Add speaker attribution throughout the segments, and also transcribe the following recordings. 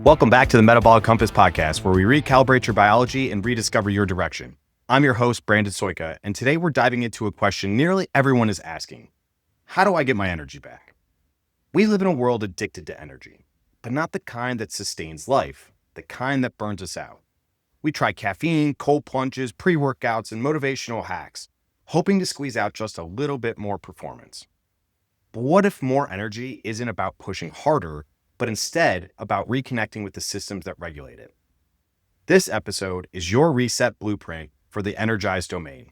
Speaker 1: Welcome back to the Metabolic Compass podcast, where we recalibrate your biology and rediscover your direction. I'm your host, Brandon Soika, and today we're diving into a question nearly everyone is asking. How do I get my energy back? We live in a world addicted to energy, but not the kind that sustains life, the kind that burns us out. We try caffeine, cold plunges, pre-workouts, and motivational hacks, hoping to squeeze out just a little bit more performance. But what if more energy isn't about pushing harder, but instead about reconnecting with the systems that regulate it? This episode is your reset blueprint for the Energize domain,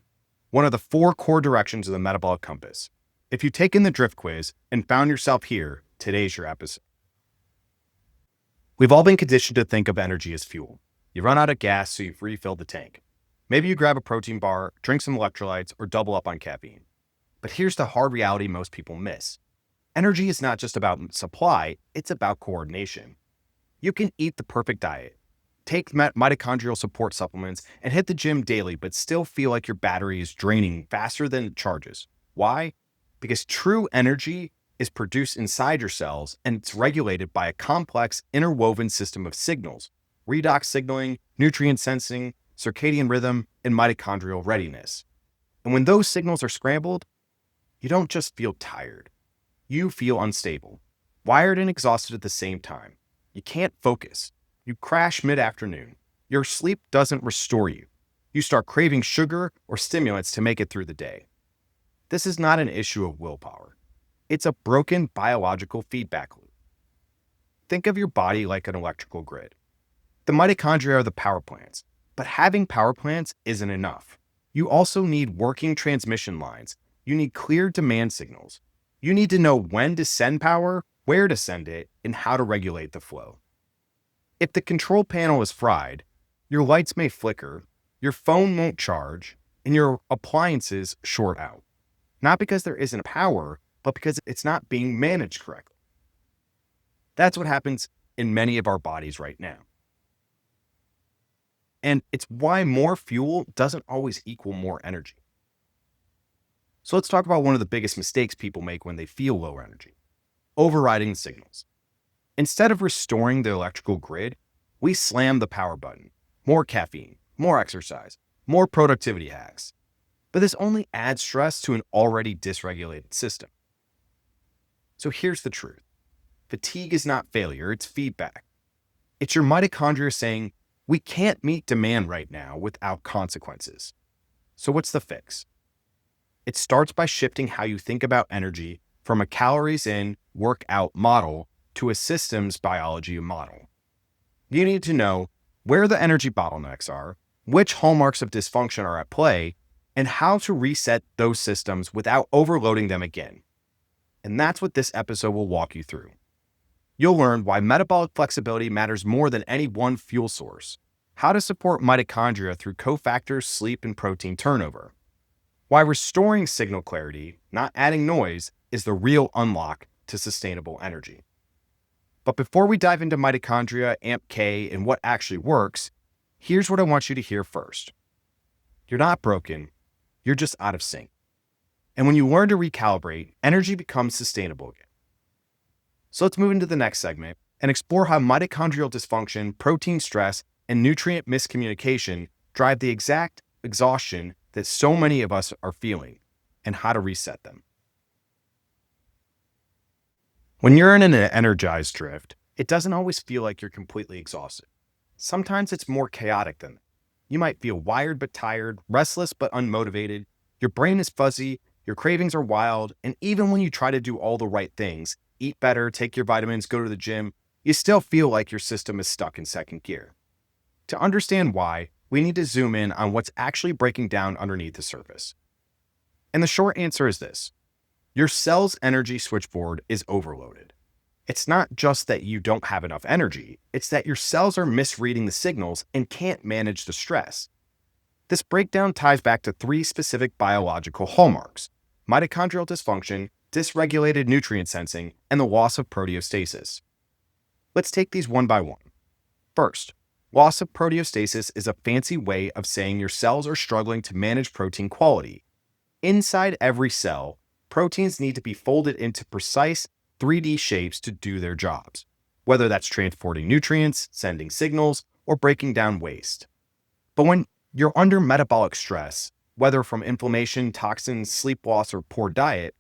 Speaker 1: one of the 4 core directions of the Metabolic Compass. If you've taken the drift quiz and found yourself here, today's your episode. We've all been conditioned to think of energy as fuel. You run out of gas, so you refill the tank. Maybe you grab a protein bar, drink some electrolytes, or double up on caffeine. But here's the hard reality most people miss. Energy is not just about supply, it's about coordination. You can eat the perfect diet, take mitochondrial support supplements, and hit the gym daily, but still feel like your battery is draining faster than it charges. Why? Because true energy is produced inside your cells, and it's regulated by a complex, interwoven system of signals: redox signaling, nutrient sensing, circadian rhythm, and mitochondrial readiness. And when those signals are scrambled, you don't just feel tired. You feel unstable, wired and exhausted at the same time. You can't focus. You crash mid-afternoon. Your sleep doesn't restore you. You start craving sugar or stimulants to make it through the day. This is not an issue of willpower. It's a broken biological feedback loop. Think of your body like an electrical grid. The mitochondria are the power plants, but having power plants isn't enough. You also need working transmission lines. You need clear demand signals. You need to know when to send power, where to send it, and how to regulate the flow. If the control panel is fried, your lights may flicker, your phone won't charge, and your appliances short out. Not because there isn't power, but because it's not being managed correctly. That's what happens in many of our bodies right now. And it's why more fuel doesn't always equal more energy. So let's talk about one of the biggest mistakes people make when they feel low energy: overriding the signals. Instead of restoring the electrical grid, we slam the power button. More caffeine, more exercise, more productivity hacks. But this only adds stress to an already dysregulated system. So here's the truth. Fatigue is not failure, it's feedback. It's your mitochondria saying, we can't meet demand right now without consequences. So what's the fix? It starts by shifting how you think about energy from a calories in, workout model to a systems biology model. You need to know where the energy bottlenecks are, which hallmarks of dysfunction are at play, and how to reset those systems without overloading them again. And that's what this episode will walk you through. You'll learn why metabolic flexibility matters more than any one fuel source, how to support mitochondria through cofactors, sleep, and protein turnover, why restoring signal clarity, not adding noise, is the real unlock to sustainable energy. But before we dive into mitochondria, AMPK, and what actually works, here's what I want you to hear first. You're not broken, you're just out of sync. And when you learn to recalibrate, energy becomes sustainable again. So let's move into the next segment and explore how mitochondrial dysfunction, protein stress, and nutrient miscommunication drive the exact exhaustion that so many of us are feeling, and how to reset them. When you're in an energized drift, it doesn't always feel like you're completely exhausted. Sometimes it's more chaotic than that. You might feel wired but tired, restless but unmotivated, your brain is fuzzy, your cravings are wild, and even when you try to do all the right things, eat better, take your vitamins, go to the gym, you still feel like your system is stuck in second gear. To understand why, we need to zoom in on what's actually breaking down underneath the surface. And the short answer is this: your cell's energy switchboard is overloaded. It's not just that you don't have enough energy, it's that your cells are misreading the signals and can't manage the stress. This breakdown ties back to 3 specific biological hallmarks: mitochondrial dysfunction, dysregulated nutrient sensing, and the loss of proteostasis. Let's take these one by one. First, loss of proteostasis is a fancy way of saying your cells are struggling to manage protein quality. Inside every cell, proteins need to be folded into precise 3D shapes to do their jobs. whether that's transporting nutrients, sending signals, or breaking down waste. But when you're under metabolic stress, whether from inflammation, toxins, sleep loss, or poor diet,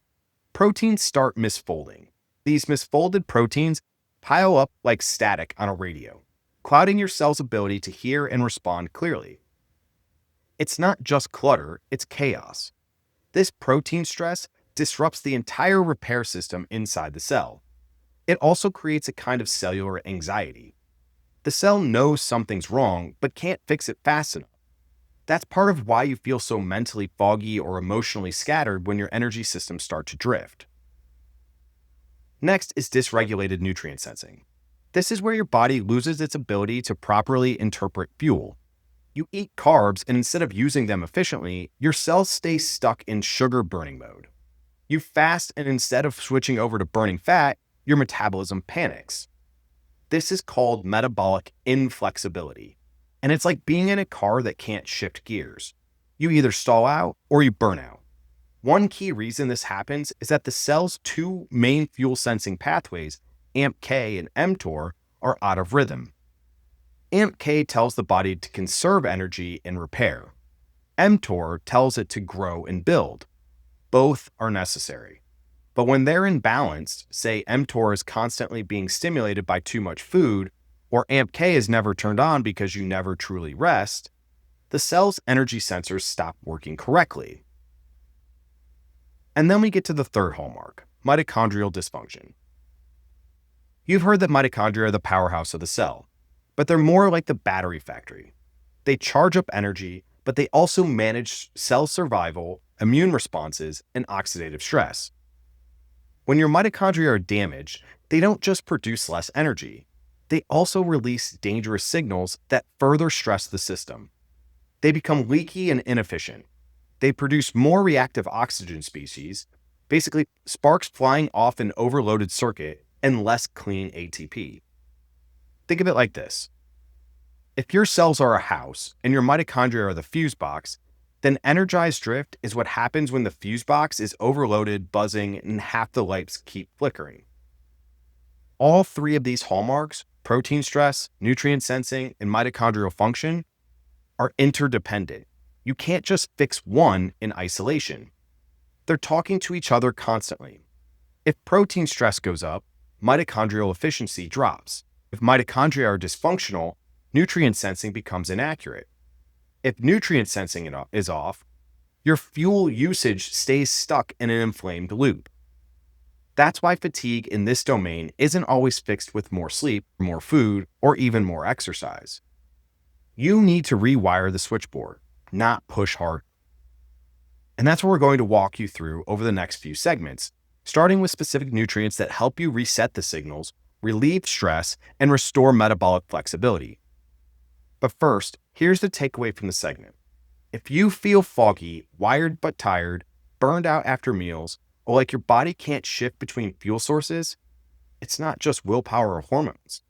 Speaker 1: proteins start misfolding. These misfolded proteins pile up like static on a radio, clouding your cell's ability to hear and respond clearly. It's not just clutter, it's chaos. This protein stress disrupts the entire repair system inside the cell. It also creates a kind of cellular anxiety. The cell knows something's wrong, but can't fix it fast enough. That's part of why you feel so mentally foggy or emotionally scattered when your energy systems start to drift. Next is dysregulated nutrient sensing. This is where your body loses its ability to properly interpret fuel. You eat carbs, and instead of using them efficiently, your cells stay stuck in sugar burning mode. You fast, and instead of switching over to burning fat, your metabolism panics. This is called metabolic inflexibility. And it's like being in a car that can't shift gears. You either stall out or you burn out. One key reason this happens is that the cell's two main fuel sensing pathways, AMPK and mTOR, are out of rhythm. AMPK tells the body to conserve energy and repair. mTOR tells it to grow and build. Both are necessary. But when they're imbalanced, say mTOR is constantly being stimulated by too much food, or AMPK is never turned on because you never truly rest, the cell's energy sensors stop working correctly. And then we get to the third hallmark, mitochondrial dysfunction. You've heard that mitochondria are the powerhouse of the cell, but they're more like the battery factory. They charge up energy, but they also manage cell survival, immune responses, and oxidative stress. When your mitochondria are damaged, they don't just produce less energy. They also release dangerous signals that further stress the system. They become leaky and inefficient. They produce more reactive oxygen species, basically sparks flying off an overloaded circuit, and less clean ATP. Think of it like this. If your cells are a house and your mitochondria are the fuse box, then energized drift is what happens when the fuse box is overloaded, buzzing, and half the lights keep flickering. All three of these hallmarks, protein stress, nutrient sensing, and mitochondrial function, are interdependent. You can't just fix one in isolation. They're talking to each other constantly. If protein stress goes up, mitochondrial efficiency drops. If mitochondria are dysfunctional, nutrient sensing becomes inaccurate. If nutrient sensing is off, your fuel usage stays stuck in an inflamed loop. That's why fatigue in this domain isn't always fixed with more sleep, more food, or even more exercise. You need to rewire the switchboard, not push hard. And that's what we're going to walk you through over the next few segments, starting with specific nutrients that help you reset the signals, relieve stress, and restore metabolic flexibility. But first, here's the takeaway from the segment. If you feel foggy, wired but tired, burned out after meals, or like your body can't shift between fuel sources, it's not just willpower or hormones.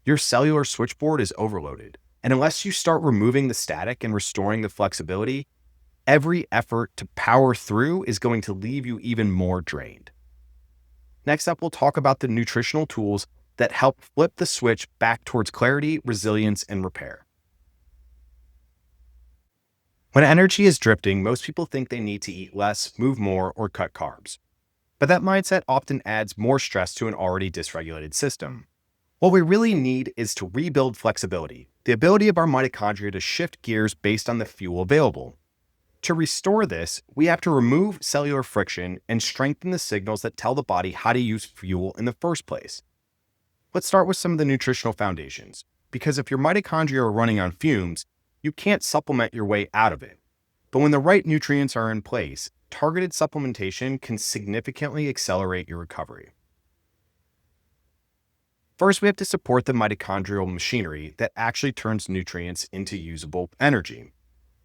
Speaker 1: Your cellular switchboard is overloaded. And unless you start removing the static and restoring the flexibility, every effort to power through is going to leave you even more drained. Next up, we'll talk about the nutritional tools that help flip the switch back towards clarity, resilience, and repair. When energy is drifting, most people think they need to eat less, move more, or cut carbs. But that mindset often adds more stress to an already dysregulated system. What we really need is to rebuild flexibility, the ability of our mitochondria to shift gears based on the fuel available. To restore this, we have to remove cellular friction and strengthen the signals that tell the body how to use fuel in the first place. Let's start with some of the nutritional foundations, because if your mitochondria are running on fumes, you can't supplement your way out of it. But when the right nutrients are in place, targeted supplementation can significantly accelerate your recovery. First, we have to support the mitochondrial machinery that actually turns nutrients into usable energy.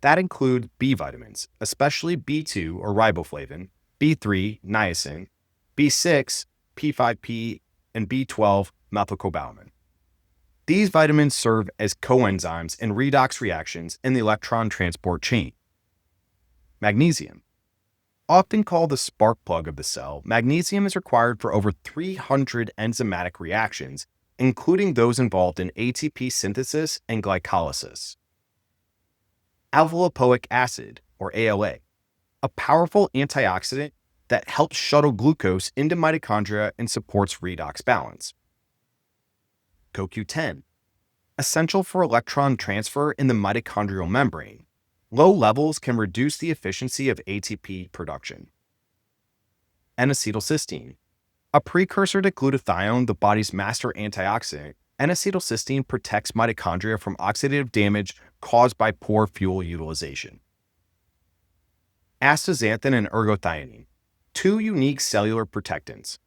Speaker 1: That includes B vitamins, especially B2 or riboflavin, B3, niacin, B6, P5P, and B12, methylcobalamin. These vitamins serve as coenzymes in redox reactions in the electron transport chain. Magnesium. Often called the spark plug of the cell, magnesium is required for over 300 enzymatic reactions including those involved in ATP synthesis and glycolysis. Alpha-lipoic acid, or ALA, a powerful antioxidant that helps shuttle glucose into mitochondria and supports redox balance. CoQ10, essential for electron transfer in the mitochondrial membrane. Low levels can reduce the efficiency of ATP production. N-acetylcysteine, a precursor to glutathione, the body's master antioxidant. N-acetylcysteine protects mitochondria from oxidative damage caused by poor fuel utilization. Astaxanthin and ergothioneine, two unique cellular protectants.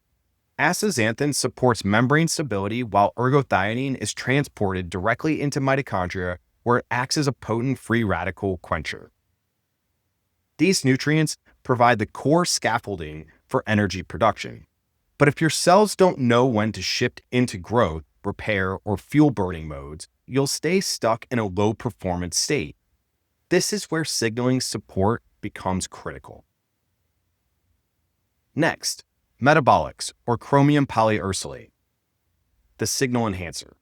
Speaker 1: Astaxanthin supports membrane stability, while ergothioneine is transported directly into mitochondria, where it acts as a potent free radical quencher. These nutrients provide the core scaffolding for energy production. But if your cells don't know when to shift into growth, repair, or fuel burning modes, you'll stay stuck in a low performance state. This is where signaling support becomes critical. Next, metabolics, or chromium polyuracilate, the signal enhancer.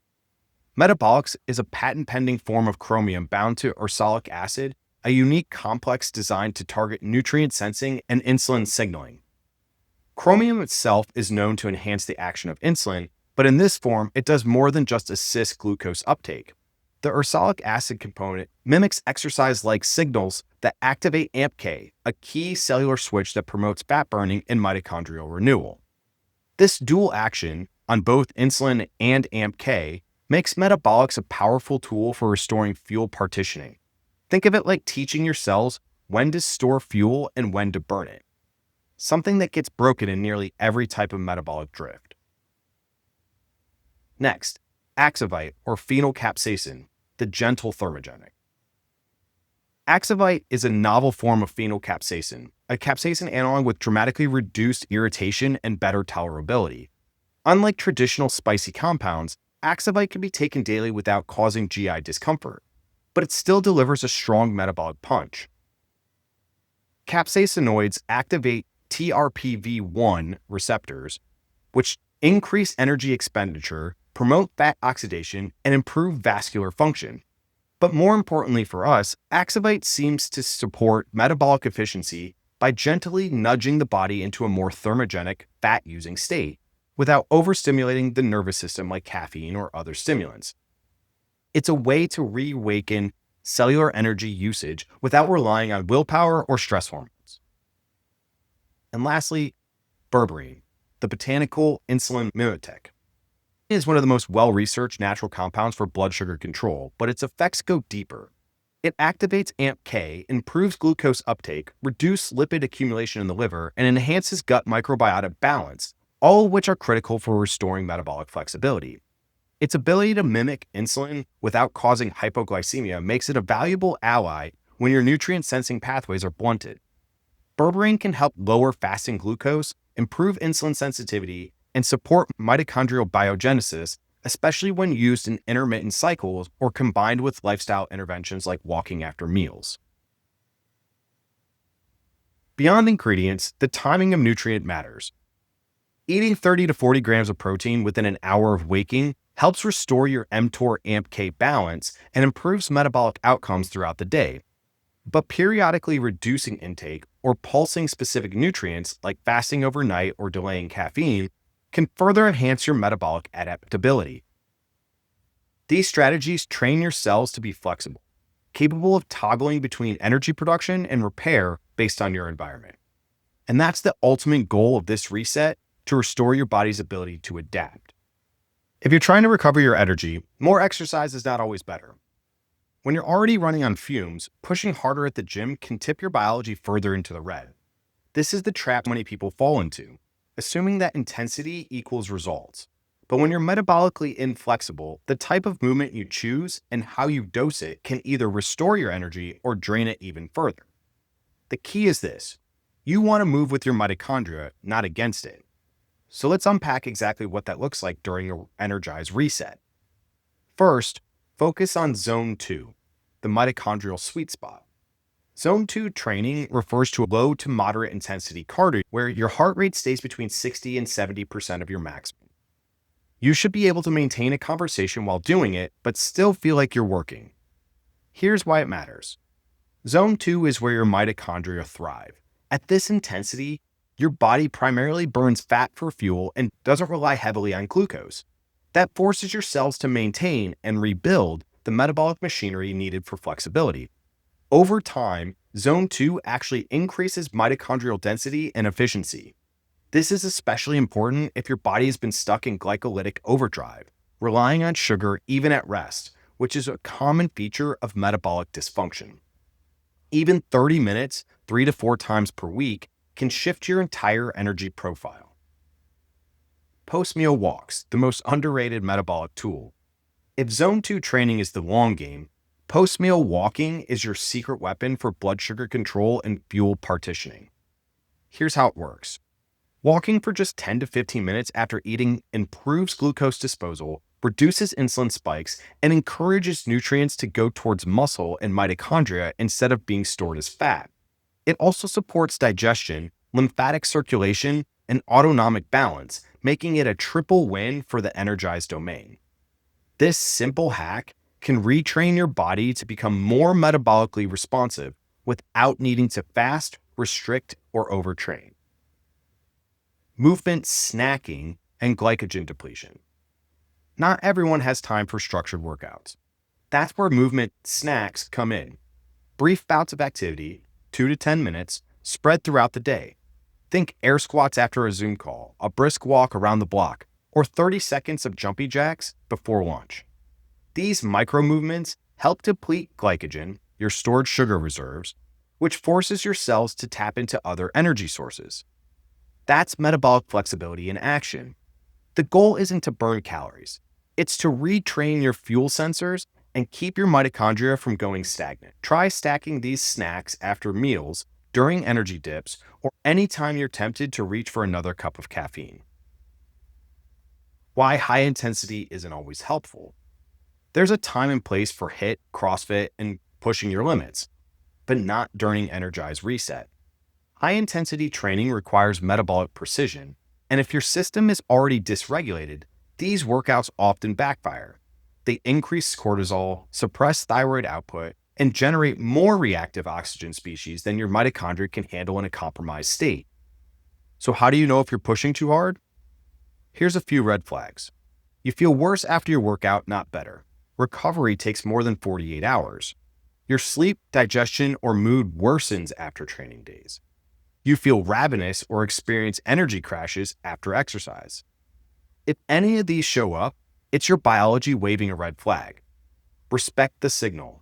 Speaker 1: Metabolics is a patent-pending form of chromium bound to ursolic acid, a unique complex designed to target nutrient sensing and insulin signaling. Chromium itself is known to enhance the action of insulin, but in this form, it does more than just assist glucose uptake. The ursolic acid component mimics exercise-like signals that activate AMPK, a key cellular switch that promotes fat burning and mitochondrial renewal. This dual action on both insulin and AMPK makes metabolics a powerful tool for restoring fuel partitioning. Think of it like teaching your cells when to store fuel and when to burn it, something that gets broken in nearly every type of metabolic drift. Next, Axivite, or phenylcapsaicin, the gentle thermogenic. Axivite is a novel form of phenylcapsaicin, a capsaicin analog with dramatically reduced irritation and better tolerability. Unlike traditional spicy compounds, Axivite can be taken daily without causing GI discomfort, but it still delivers a strong metabolic punch. Capsaicinoids activate TRPV1 receptors, which increase energy expenditure, promote fat oxidation, and improve vascular function. But more importantly for us, Axivite seems to support metabolic efficiency by gently nudging the body into a more thermogenic, fat-using state, without overstimulating the nervous system like caffeine or other stimulants. It's a way to reawaken cellular energy usage without relying on willpower or stress hormones. And lastly, berberine, the botanical insulin mimetic. It is one of the most well-researched natural compounds for blood sugar control, but its effects go deeper. It activates AMPK, improves glucose uptake, reduces lipid accumulation in the liver, and enhances gut microbiota balance, all of which are critical for restoring metabolic flexibility. Its ability to mimic insulin without causing hypoglycemia makes it a valuable ally when your nutrient-sensing pathways are blunted. Berberine can help lower fasting glucose, improve insulin sensitivity, and support mitochondrial biogenesis, especially when used in intermittent cycles or combined with lifestyle interventions like walking after meals. Beyond ingredients, the timing of nutrient matters. Eating 30 to 40 grams of protein within an hour of waking helps restore your mTOR AMPK balance and improves metabolic outcomes throughout the day. But periodically reducing intake or pulsing specific nutrients like fasting overnight or delaying caffeine can further enhance your metabolic adaptability. These strategies train your cells to be flexible, capable of toggling between energy production and repair based on your environment. And that's the ultimate goal of this reset, to restore your body's ability to adapt. If you're trying to recover your energy, more exercise is not always better. When you're already running on fumes, pushing harder at the gym can tip your biology further into the red. This is the trap many people fall into, assuming that intensity equals results. But when you're metabolically inflexible, the type of movement you choose and how you dose it can either restore your energy or drain it even further. The key is this: you want to move with your mitochondria, not against it. So let's unpack exactly what that looks like during an Energize Reset. First, focus on Zone 2, the mitochondrial sweet spot. Zone 2 training refers to a low to moderate intensity cardio where your heart rate stays between 60 and 70% of your maximum. You should be able to maintain a conversation while doing it, but still feel like you're working. Here's why it matters. Zone 2 is where your mitochondria thrive. At this intensity, your body primarily burns fat for fuel and doesn't rely heavily on glucose. That forces your cells to maintain and rebuild the metabolic machinery needed for flexibility. Over time, Zone 2 actually increases mitochondrial density and efficiency. This is especially important if your body has been stuck in glycolytic overdrive, relying on sugar even at rest, which is a common feature of metabolic dysfunction. Even 30 minutes, 3 to 4 times per week, can shift your entire energy profile. Post-meal walks, the most underrated metabolic tool. If Zone 2 training is the long game, post-meal walking is your secret weapon for blood sugar control and fuel partitioning. Here's how it works. Walking for just 10 to 15 minutes after eating improves glucose disposal, reduces insulin spikes, and encourages nutrients to go towards muscle and mitochondria instead of being stored as fat. It also supports digestion, lymphatic circulation, and autonomic balance, making it a triple win for the Energize domain. This simple hack can retrain your body to become more metabolically responsive without needing to fast, restrict, or overtrain. Movement snacking and glycogen depletion. Not everyone has time for structured workouts. That's where movement snacks come in. Brief bouts of activity, 2 to 10 minutes, spread throughout the day. Think air squats after a Zoom call, a brisk walk around the block, or 30 seconds of jumpy jacks before lunch. These micro movements help deplete glycogen, your stored sugar reserves, which forces your cells to tap into other energy sources. That's metabolic flexibility in action. The goal isn't to burn calories. It's to retrain your fuel sensors and keep your mitochondria from going stagnant. Try stacking these snacks after meals, during energy dips, or anytime you're tempted to reach for another cup of caffeine. Why high intensity isn't always helpful. There's a time and place for HIIT, CrossFit, and pushing your limits, but not during Energize Reset. High-intensity training requires metabolic precision, and if your system is already dysregulated, these workouts often backfire. They increase cortisol, suppress thyroid output, and generate more reactive oxygen species than your mitochondria can handle in a compromised state. So how do you know if you're pushing too hard? Here's a few red flags. You feel worse after your workout, not better. Recovery takes more than 48 hours. Your sleep, digestion, or mood worsens after training days. You feel ravenous or experience energy crashes after exercise. If any of these show up, it's your biology waving a red flag. Respect the signal.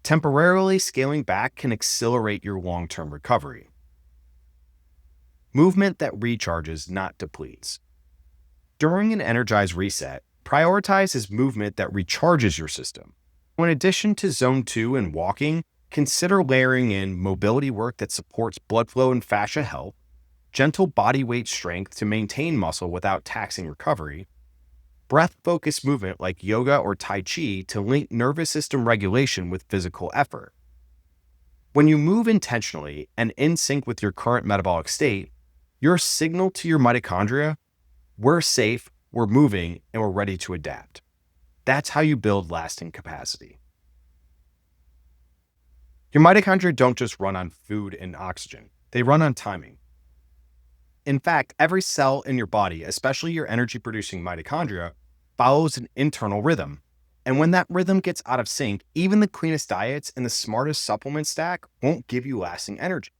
Speaker 1: Temporarily scaling back can accelerate your long-term recovery. Movement that recharges, not depletes. During an Energize Reset, prioritize movement that recharges your system. In addition to Zone 2 and walking, consider layering in mobility work that supports blood flow and fascia health, gentle body weight strength to maintain muscle without taxing recovery, breath-focused movement like yoga or Tai Chi to link nervous system regulation with physical effort. When you move intentionally and in sync with your current metabolic state, you're a signal to your mitochondria, we're safe, we're moving, and we're ready to adapt. That's how you build lasting capacity. Your mitochondria don't just run on food and oxygen. They run on timing. In fact, every cell in your body, especially your energy-producing mitochondria, follows an internal rhythm. And when that rhythm gets out of sync, even the cleanest diets and the smartest supplement stack won't give you lasting energy.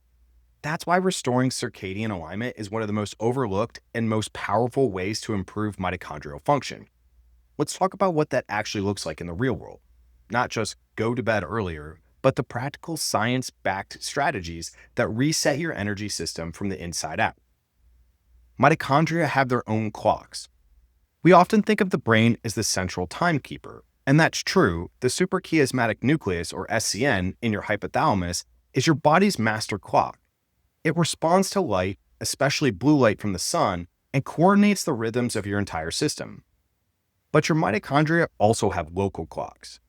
Speaker 1: That's why restoring circadian alignment is one of the most overlooked and most powerful ways to improve mitochondrial function. Let's talk about what that actually looks like in the real world. Not just go to bed earlier, but the practical science-backed strategies that reset your energy system from the inside out. Mitochondria have their own clocks. We often think of the brain as the central timekeeper, and that's true. The suprachiasmatic nucleus, or SCN, in your hypothalamus is your body's master clock. It responds to light, especially blue light from the sun, and coordinates the rhythms of your entire system. But your mitochondria also have local clocks.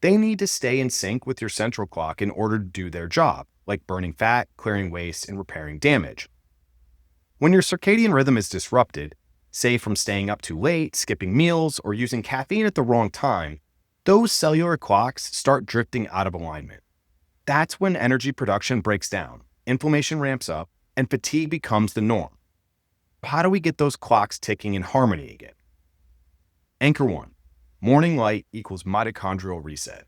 Speaker 1: They need to stay in sync with your central clock in order to do their job, like burning fat, clearing waste, and repairing damage. When your circadian rhythm is disrupted, say from staying up too late, skipping meals, or using caffeine at the wrong time, those cellular clocks start drifting out of alignment. That's when energy production breaks down, inflammation ramps up, and fatigue becomes the norm. How do we get those clocks ticking in harmony again? Anchor 1. Morning light equals mitochondrial reset.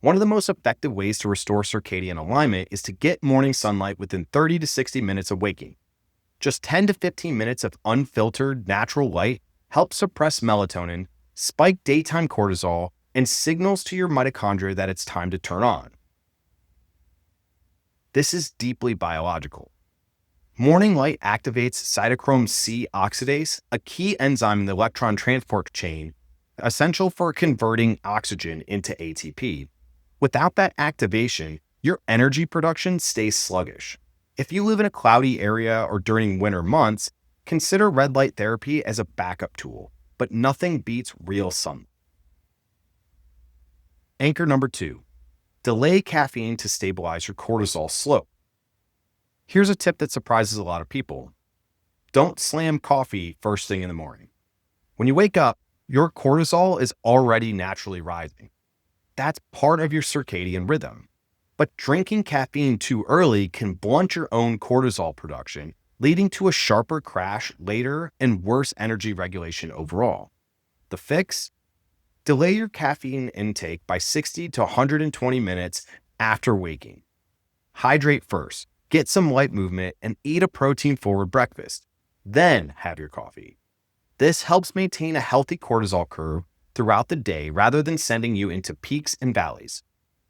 Speaker 1: One of the most effective ways to restore circadian alignment is to get morning sunlight within 30 to 60 minutes of waking. Just 10 to 15 minutes of unfiltered, natural light helps suppress melatonin, spike daytime cortisol, and signals to your mitochondria that it's time to turn on. This is deeply biological. Morning light activates cytochrome C oxidase, a key enzyme in the electron transport chain, essential for converting oxygen into ATP. Without that activation, your energy production stays sluggish. If you live in a cloudy area or during winter months, consider red light therapy as a backup tool, but nothing beats real sun. Anchor number 2. Delay caffeine to stabilize your cortisol slope. Here's a tip that surprises a lot of people. Don't slam coffee first thing in the morning. When you wake up, your cortisol is already naturally rising. That's part of your circadian rhythm. But drinking caffeine too early can blunt your own cortisol production, leading to a sharper crash later and worse energy regulation overall. The fix? Delay your caffeine intake by 60 to 120 minutes after waking. Hydrate first. Get some light movement, and eat a protein-forward breakfast. Then have your coffee. This helps maintain a healthy cortisol curve throughout the day rather than sending you into peaks and valleys.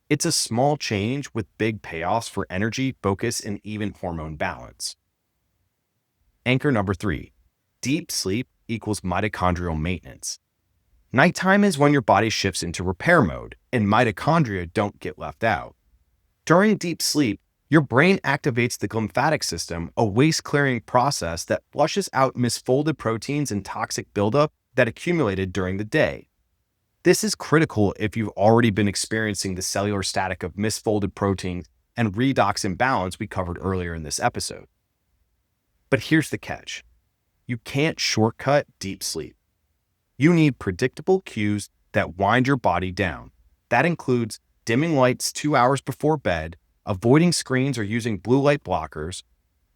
Speaker 1: It's a small change with big payoffs for energy, focus, and even hormone balance. Anchor number 3. Deep sleep equals mitochondrial maintenance. Nighttime is when your body shifts into repair mode, and mitochondria don't get left out. During deep sleep, your brain activates the glymphatic system, a waste-clearing process that flushes out misfolded proteins and toxic buildup that accumulated during the day. This is critical if you've already been experiencing the cellular static of misfolded proteins and redox imbalance we covered earlier in this episode. But here's the catch. You can't shortcut deep sleep. You need predictable cues that wind your body down. That includes dimming lights 2 hours before bed, avoiding screens or using blue light blockers,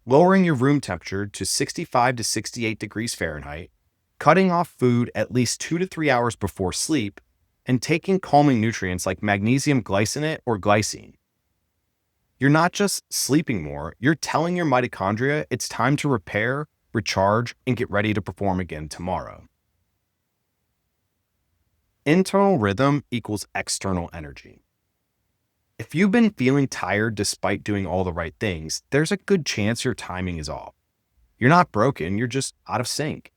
Speaker 1: lowering your room temperature to 65 to 68 degrees Fahrenheit, cutting off food at least 2 to 3 hours before sleep, and taking calming nutrients like magnesium glycinate or glycine. You're not just sleeping more, you're telling your mitochondria it's time to repair, recharge, and get ready to perform again tomorrow. Internal rhythm equals external energy. If you've been feeling tired despite doing all the right things, there's a good chance your timing is off. You're not broken, you're just out of sync.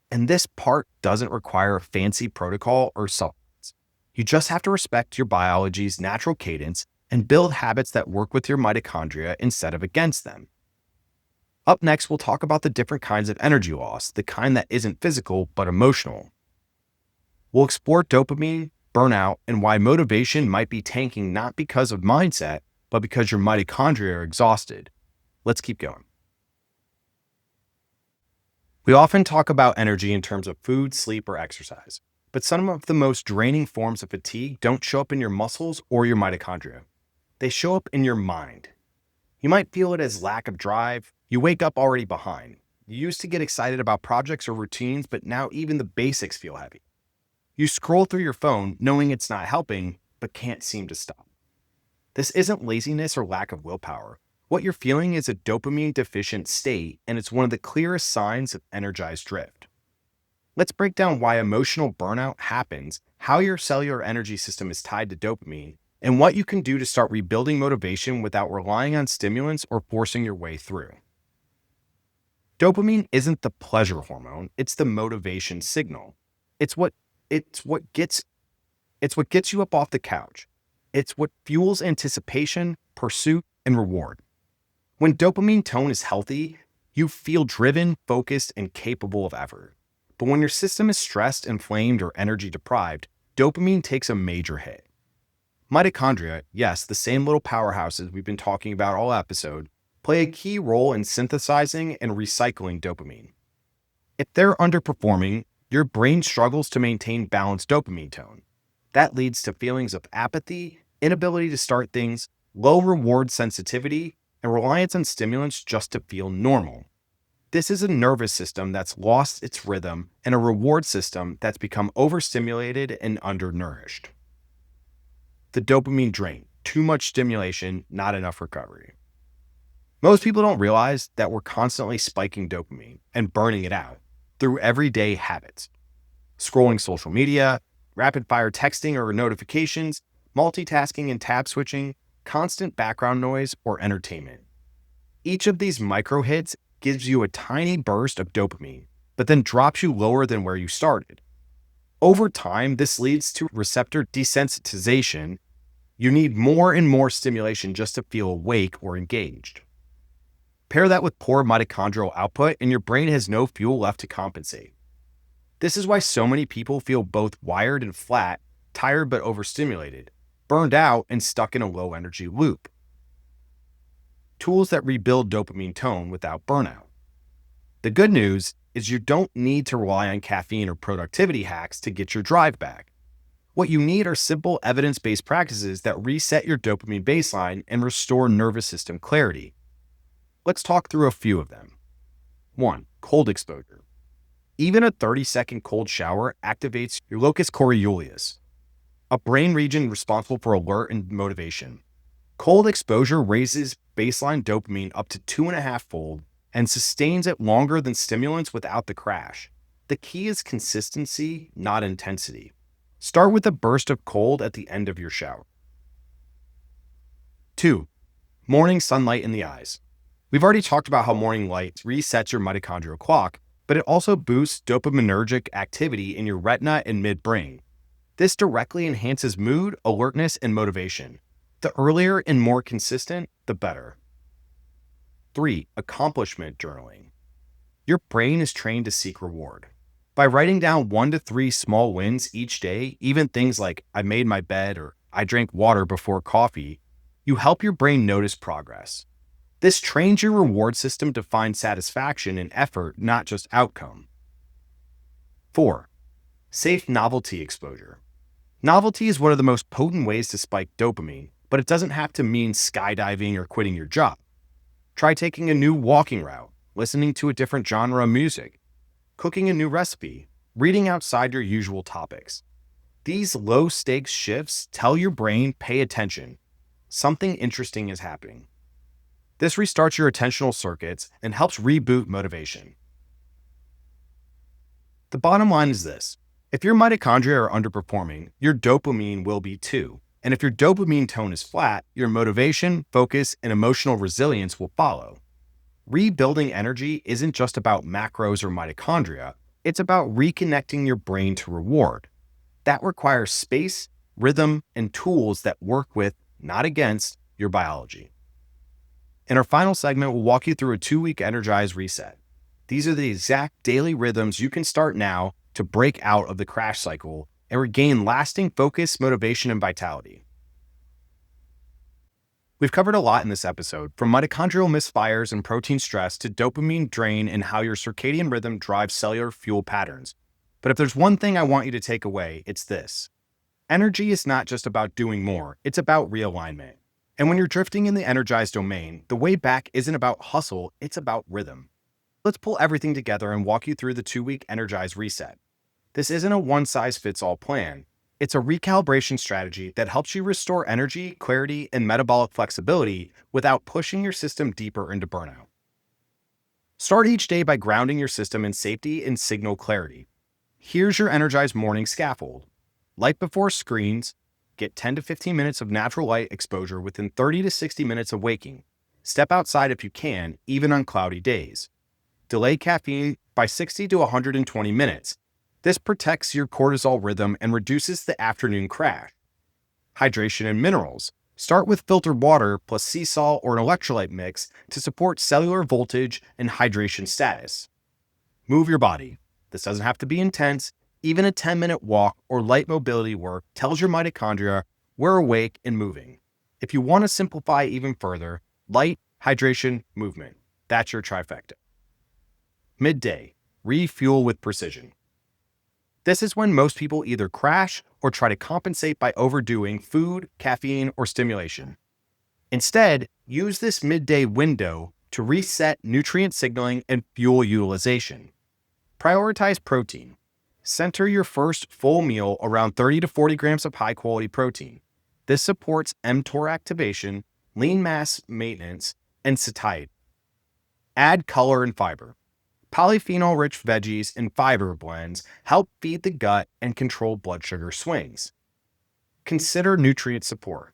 Speaker 1: And this part doesn't require a fancy protocol or supplements. You just have to respect your biology's natural cadence and build habits that work with your mitochondria instead of against them. Up next, we'll talk about the different kinds of energy loss, the kind that isn't physical but emotional. We'll explore dopamine, burnout, and why motivation might be tanking not because of mindset, but because your mitochondria are exhausted. Let's keep going. We often talk about energy in terms of food, sleep, or exercise, but some of the most draining forms of fatigue don't show up in your muscles or your mitochondria. They show up in your mind. You might feel it as lack of drive. You wake up already behind. You used to get excited about projects or routines, but now even the basics feel heavy. You scroll through your phone knowing it's not helping, but can't seem to stop. This isn't laziness or lack of willpower. What you're feeling is a dopamine deficient state, and it's one of the clearest signs of energized drift. Let's break down why emotional burnout happens, how your cellular energy system is tied to dopamine, and what you can do to start rebuilding motivation without relying on stimulants or forcing your way through. Dopamine isn't the pleasure hormone, it's the motivation signal. It's what gets you up off the couch. It's what fuels anticipation, pursuit, and reward. When dopamine tone is healthy, you feel driven, focused, and capable of effort. But when your system is stressed, inflamed, or energy deprived, dopamine takes a major hit. Mitochondria, yes, the same little powerhouses we've been talking about all episode, play a key role in synthesizing and recycling dopamine. If they're underperforming, your brain struggles to maintain balanced dopamine tone. That leads to feelings of apathy, inability to start things, low reward sensitivity, and reliance on stimulants just to feel normal. This is a nervous system that's lost its rhythm and a reward system that's become overstimulated and undernourished. The dopamine drain: too much stimulation, not enough recovery. Most people don't realize that we're constantly spiking dopamine and burning it out through everyday habits. Scrolling social media, rapid-fire texting or notifications, multitasking and tab switching, constant background noise, or entertainment. Each of these micro hits gives you a tiny burst of dopamine, but then drops you lower than where you started. Over time, this leads to receptor desensitization. You need more and more stimulation just to feel awake or engaged. Pair that with poor mitochondrial output, and your brain has no fuel left to compensate. This is why so many people feel both wired and flat, tired but overstimulated, burned out, and stuck in a low energy loop. Tools that rebuild dopamine tone without burnout. The good news is you don't need to rely on caffeine or productivity hacks to get your drive back. What you need are simple evidence-based practices that reset your dopamine baseline and restore nervous system clarity. Let's talk through a few of them. 1. Cold exposure. Even a 30-second cold shower activates your locus coeruleus, a brain region responsible for alert and motivation. Cold exposure raises baseline dopamine up to 2.5-fold and sustains it longer than stimulants without the crash. The key is consistency, not intensity. Start with a burst of cold at the end of your shower. 2. Morning sunlight in the eyes. We've already talked about how morning light resets your mitochondrial clock, but it also boosts dopaminergic activity in your retina and midbrain. This directly enhances mood, alertness, and motivation. The earlier and more consistent, the better. 3. Accomplishment journaling. Your brain is trained to seek reward. By writing down 1 to 3 small wins each day, even things like I made my bed or I drank water before coffee, you help your brain notice progress. This trains your reward system to find satisfaction in effort, not just outcome. 4. Safe novelty exposure. Novelty is one of the most potent ways to spike dopamine, but it doesn't have to mean skydiving or quitting your job. Try taking a new walking route, listening to a different genre of music, cooking a new recipe, reading outside your usual topics. These low-stakes shifts tell your brain, pay attention. Something interesting is happening. This restarts your attentional circuits and helps reboot motivation. The bottom line is this: if your mitochondria are underperforming, your dopamine will be too. And if your dopamine tone is flat, your motivation, focus, and emotional resilience will follow. Rebuilding energy isn't just about macros or mitochondria, it's about reconnecting your brain to reward. That requires space, rhythm, and tools that work with, not against, your biology. In our final segment, we'll walk you through a 2-week Energize Reset. These are the exact daily rhythms you can start now to break out of the crash cycle and regain lasting focus, motivation, and vitality. We've covered a lot in this episode, from mitochondrial misfires and protein stress to dopamine drain and how your circadian rhythm drives cellular fuel patterns. But if there's one thing I want you to take away, it's this: energy is not just about doing more, it's about realignment. And when you're drifting in the energized domain, the way back isn't about hustle, it's about rhythm. Let's pull everything together and walk you through the 2-week Energize Reset. This isn't a one-size-fits-all plan. It's a recalibration strategy that helps you restore energy, clarity, and metabolic flexibility without pushing your system deeper into burnout. Start each day by grounding your system in safety and signal clarity. Here's your energized morning scaffold. Light before screens. Get 10 to 15 minutes of natural light exposure within 30 to 60 minutes of waking. Step outside if you can, even on cloudy days. Delay caffeine by 60 to 120 minutes. This protects your cortisol rhythm and reduces the afternoon crash. Hydration and minerals. Start with filtered water plus sea salt or an electrolyte mix to support cellular voltage and hydration status. Move your body. This doesn't have to be intense. Even a 10-minute walk or light mobility work tells your mitochondria we're awake and moving. If you want to simplify even further, light, hydration, movement. That's your trifecta. Midday. refuel with precision. This is when most people either crash or try to compensate by overdoing food, caffeine, or stimulation. Instead, use this midday window to reset nutrient signaling and fuel utilization. Prioritize protein. Center your first full meal around 30 to 40 grams of high-quality protein. This supports mTOR activation, lean mass maintenance, and satiety. Add color and fiber. Polyphenol-rich veggies and fiber blends help feed the gut and control blood sugar swings. Consider nutrient support.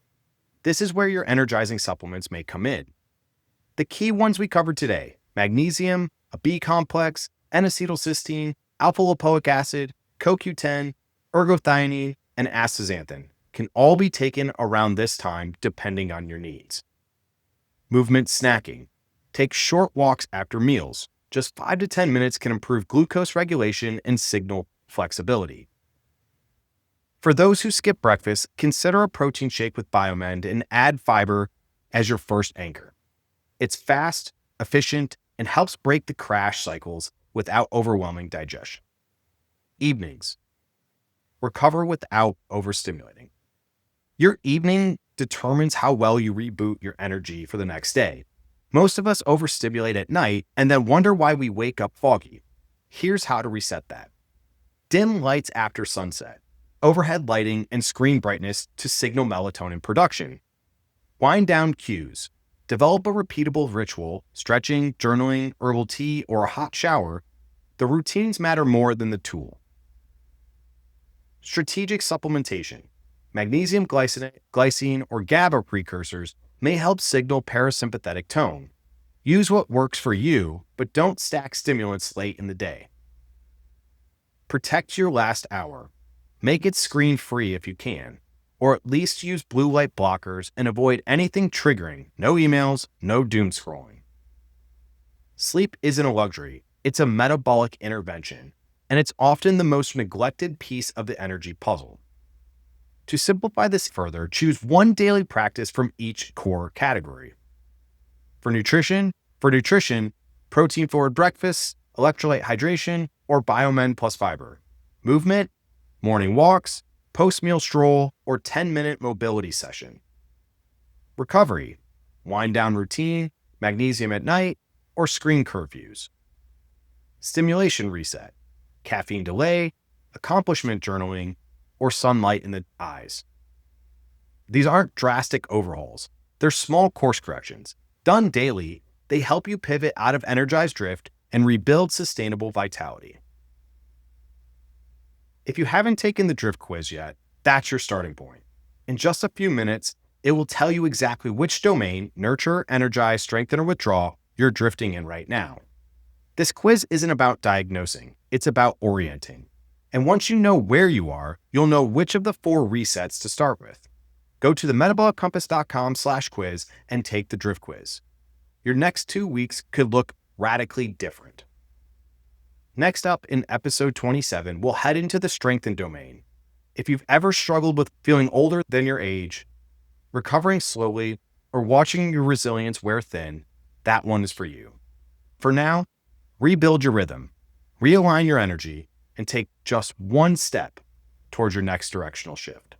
Speaker 1: This is where your energizing supplements may come in. The key ones we covered today: magnesium, a B complex, N-acetylcysteine, alpha-lipoic acid, CoQ10, ergothioneine, and astaxanthin can all be taken around this time depending on your needs. Movement snacking. Take short walks after meals. Just 5 to 10 minutes can improve glucose regulation and signal flexibility. For those who skip breakfast, consider a protein shake with Biomend and add fiber as your first anchor. It's fast, efficient, and helps break the crash cycles without overwhelming digestion. Evenings. Recover without overstimulating. Your evening determines how well you reboot your energy for the next day. Most of us overstimulate at night and then wonder why we wake up foggy. Here's how to reset that. Dim lights after sunset. Overhead lighting and screen brightness to signal melatonin production. Wind down cues. Develop a repeatable ritual, stretching, journaling, herbal tea, or a hot shower. The routines matter more than the tool. Strategic supplementation. Magnesium glycine, or GABA precursors may help signal parasympathetic tone. Use what works for you, but don't stack stimulants late in the day. Protect your last hour. Make it screen-free if you can, or at least use blue light blockers and avoid anything triggering. No emails, no doom scrolling. Sleep isn't a luxury, it's a metabolic intervention, and it's often the most neglected piece of the energy puzzle. To simplify this further, choose one daily practice from each core category. For nutrition, protein-forward breakfast, electrolyte hydration, or Biomend plus fiber. Movement, morning walks, post-meal stroll, or 10-minute mobility session. Recovery, wind-down routine, magnesium at night, or screen curfews. Stimulation reset, caffeine delay, accomplishment journaling, or sunlight in the eyes. These aren't drastic overhauls. They're small course corrections. Done daily, they help you pivot out of energized drift and rebuild sustainable vitality. If you haven't taken the drift quiz yet, that's your starting point. In just a few minutes, it will tell you exactly which domain, nurture, energize, strengthen, or withdraw, you're drifting in right now. This quiz isn't about diagnosing, it's about orienting. And once you know where you are, you'll know which of the 4 resets to start with. Go to themetabolic-compass.com/quiz and take the drift quiz. Your next 2 weeks could look radically different. Next up in episode 27, we'll head into the strengthen domain. If you've ever struggled with feeling older than your age, recovering slowly, or watching your resilience wear thin, that one is for you. For now, rebuild your rhythm, realign your energy, and take just one step towards your next directional shift.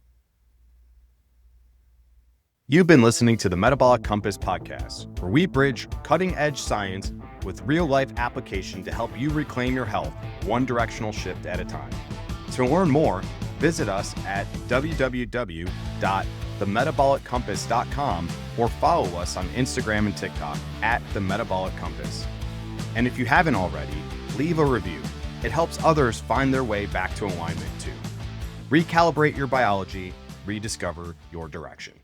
Speaker 1: You've been listening to the Metabolic Compass podcast, where we bridge cutting-edge science with real-life application to help you reclaim your health one directional shift at a time. To learn more, visit us at www.themetabolic-compass.com or follow us on Instagram and TikTok at The Metabolic Compass. And if you haven't already, leave a review. It helps others find their way back to alignment too. Recalibrate your biology, rediscover your direction.